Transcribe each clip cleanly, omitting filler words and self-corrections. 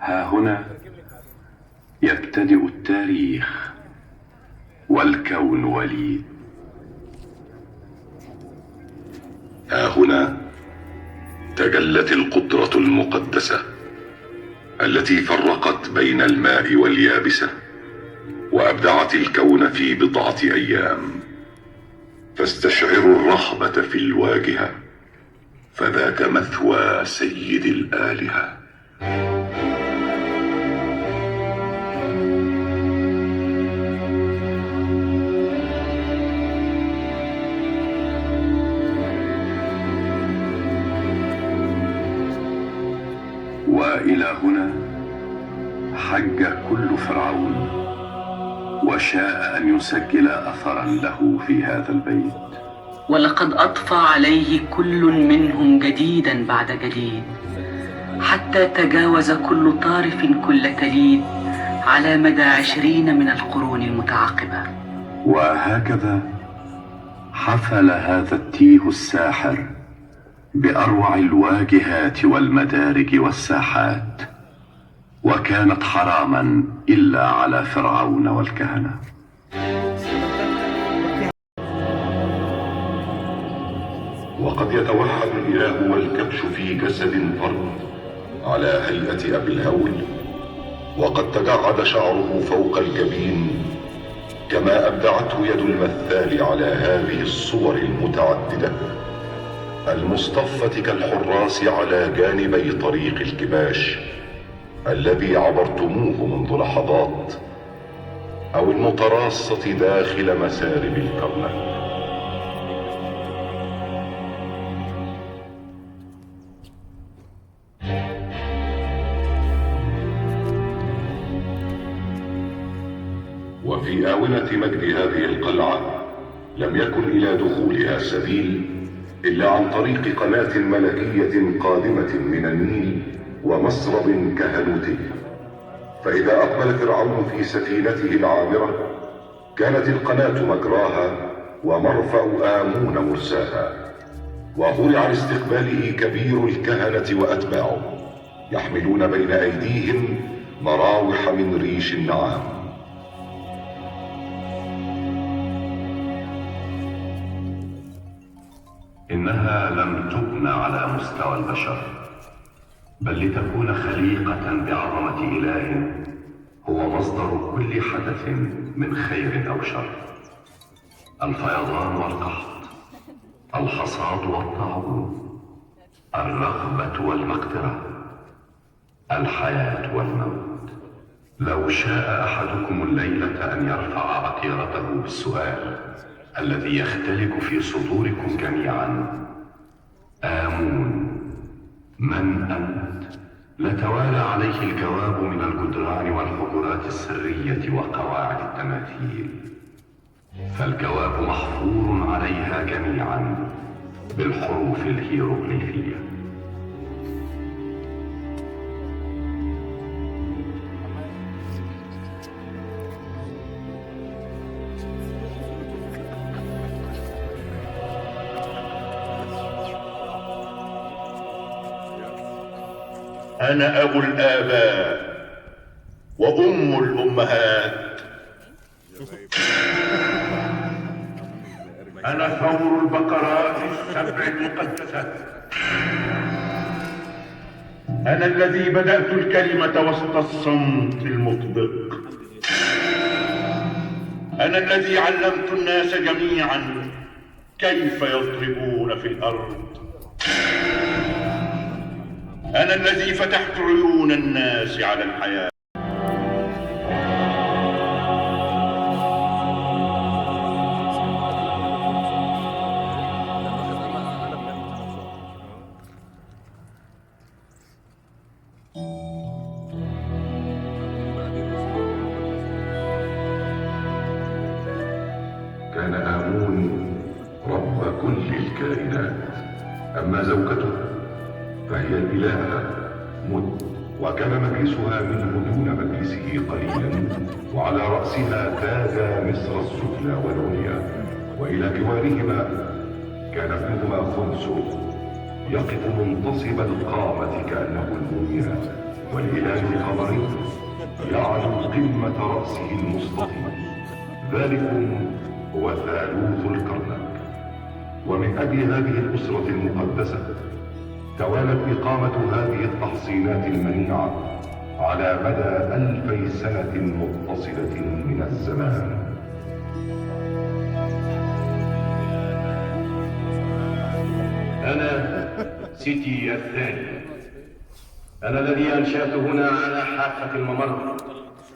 ها هنا يبتدئ التاريخ والكون وليد. ها هنا تجلت القدرة المقدسة التي فرقت بين الماء واليابسة وأبدعت الكون في بضعة أيام. فاستشعروا الرغبة في الواجهة، فذاك مثوى سيد الآلهة. وإلى هنا حج كل فرعون وشاء أن يسجل أثرا له في هذا البيت. ولقد أضفى عليه كل منهم جديدا بعد جديد، حتى تجاوز كل طارف كل تليد على مدى 20 من القرون المتعاقبة. وهكذا حفل هذا التيه الساحر بأروع الواجهات والمدارج والساحات، وكانت حراما إلا على فرعون والكهنة. وقد يتوحد الإله والكبش في جسد فرد على هيئة أبي الهول، وقد تجعد شعره فوق الجبين، كما أبدعته يد المثال على هذه الصور المتعددة المصطفة كالحراس على جانبي طريق الكباش الذي عبرتموه منذ لحظات، أو المتراصة داخل مسارب الكرنك. وفي آونة مجد هذه القلعة لم يكن إلى دخولها سبيل إلا عن طريق قناة ملكية قادمة من النيل ومسرب كهنوتي. فإذا أقبل فرعون في سفينته العامرة كانت القناة مجراها ومرفأ آمون مرساها، وهرع لاستقباله كبير الكهنة وأتباعه يحملون بين أيديهم مراوح من ريش النعام. إنها لم تبنى على مستوى البشر، بل لتكون خليقة بعظمة إله هو مصدر كل حدث من خير أو شر. الفيضان والقحط، الحصاد والطاعون، الرغبة والمقدرة، الحياة والموت. لو شاء أحدكم الليلة أن يرفع عقيرته بالسؤال الذي يختلج في صدوركم جميعا: آمون، من أنت؟ لتوالى عليه الجواب من الجدران والحجرات السرية وقواعد التماثيل، فالجواب محفور عليها جميعا بالحروف الهيروغليفية. أنا أبو الآباء وأم الأمهات، أنا ثور البقرات السبع المقدسات، أنا الذي بدأت الكلمة وسط الصمت المطبق، أنا الذي علمت الناس جميعا كيف يضربون في الأرض، أنا الذي فتحت عيون الناس على الحياة. كان آمون رب كل الكائنات، أما زوجته فهي الإلهة مد، وكان مجلسها منه دون مجلسه قليلا، وعلى رأسها تاج مصر السفلى والعليا، وإلى جوارهما كان ابنهما خنسو يقف منتصب القامة كأنه المومياء، والإله القمري يعلو قمة رأسه المصطفى. ذلكم هو ثالوث الكرنك. ومن أجل هذه الأسرة المقدسة توالت إقامة هذه التحصينات المنيعة على مدى 2000 سنة متصلة من الزمان. أنا سيتي الثاني، أنا الذي أنشأت هنا على حافة الممر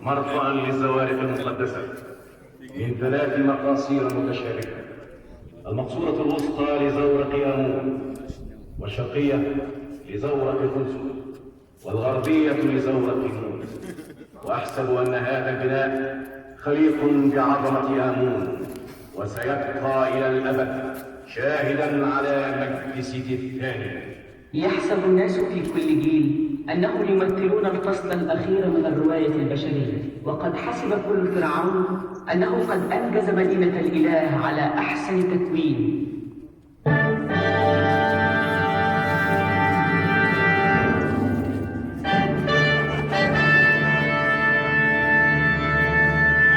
مرفأ للزوارق المقدسة من 3 مقاصير متشابكة. المقصورة الوسطى لزورق آمون، والشرقية لزورق قدس، والغربية لزورق نون. وأحسب أن هذا البناء خليق بعظمة آمون، وسيبقى إلى الأبد شاهدا على مجد سيتي الثاني. يحسب الناس في كل جيل أنهم يمثلون الفصل الأخير من الرواية البشرية، وقد حسب كل فرعون أنه قد أنجز مدينة الإله على أحسن تكوين.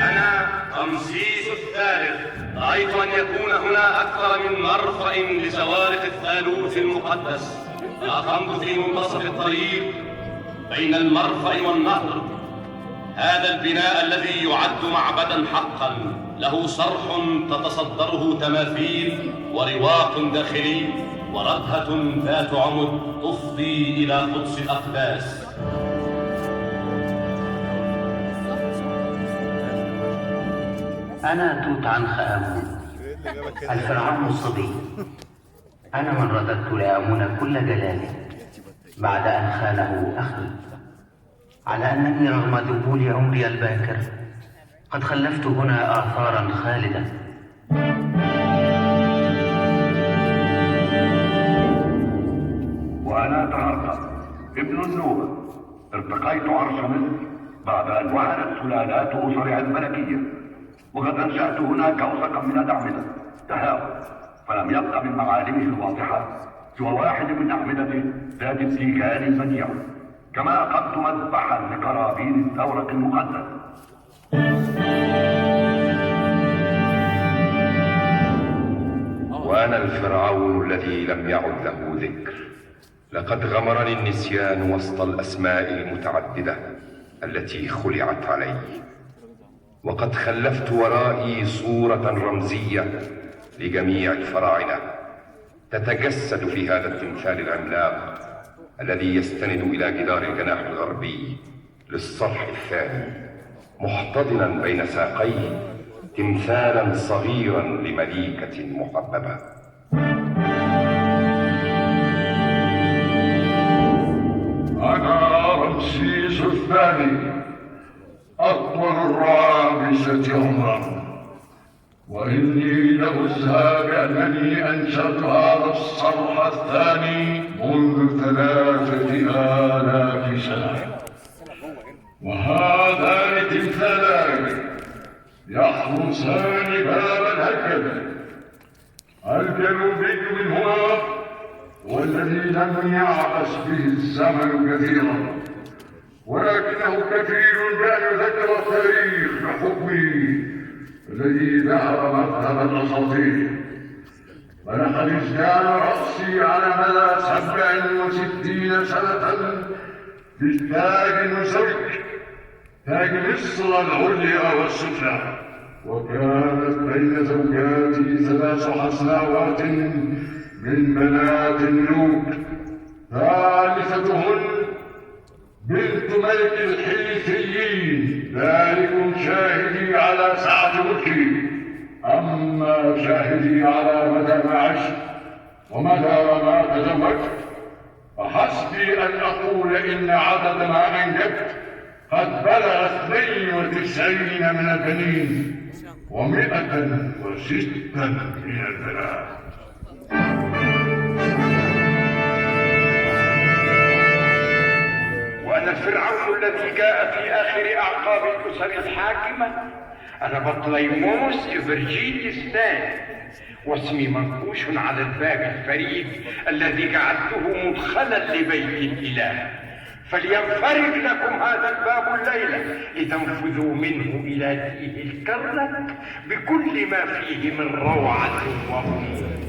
أنا رمسيس الثالث رأيت أن يكون هنا أكثر من مرفأ لزوارق الثالوث المقدس. أقمت في منتصف الطريق بين المرفأ والنهر. هذا البناء الذي يعد معبدا حقا له صرح تتصدره تماثيل ورواق داخلي وردهة ذات عمد تفضي إلى قدس الأقداس. أنا توت عنخ آمون الفرعون الصبي. أنا من رددت لآمون كل جلاله بعد أن خانه أخي، على أنني رغم ذبول عمري الباكر قد خلفت هنا آثارا خالدة. وأنا تهرطا ابن النوبة، ارتقيت عرش مصر بعد أن وهنت سلالات أسرها الملكية، وقد أنشأت هنا كوسقا من الأعمدة تهاوى، فلم يبق من معالمه الواضحة سوى واحد من أعمدته ذات التيجان البديع، كما أقمت مذبحا لقرابين الثورة المقدسة. وأنا الفرعون الذي لم يعد له ذكر. لقد غمرني النسيان وسط الأسماء المتعددة التي خلعت علي، وقد خلفت ورائي صورة رمزية لجميع الفراعنة تتجسد في هذا التمثال العملاق الذي يستند إلى جدار الجناح الغربي للصرح الثاني، محتضنا بين ساقيه تمثالا صغيرا لمليكة محببة. أنا رمسيس الثاني، أطول الرابسة عمرا، وإني لأزهى بأنني أنشأت هذا الصرح الثاني منذ 3000 سنة. وهذان تمثالان يحرسان باب الهيكل. الجنوبي منهما والذي لم يعبث به الزمن كثيرا، ولكنه كفيل بأن يذكر التاريخ بحكمه الذي ذهب مذهب الأساطير. ولقد ازداد رأسي على مدى 67 سنة بالتاج المزرق، تاج مصر العليا والسفلى، وكانت بين زوجاتي 3 حسناوات من بنات الملوك، ثالثتهن بنت ملك الحيثيين، ذلكم شاهدي على سعة ملكي. أما شاهدي على مدى ما عشت ومدى ما تزوجت، فحسبي أن أقول إن عدد ما أنجبت قد بلغ 92 من البنين و106 من البنات. وأنا الفرعون الذي جاء في آخر أعقاب الأسر الحاكمة. أنا بطليموس إفرجيليوس الثاني، واسمي منقوش على الباب الفريد الذي جعلته مدخلا لبيت الإله. فلينفرج لكم هذا الباب الليلة لتنفذوا منه إلى تيه الكرنك بكل ما فيه من روعة وغموض.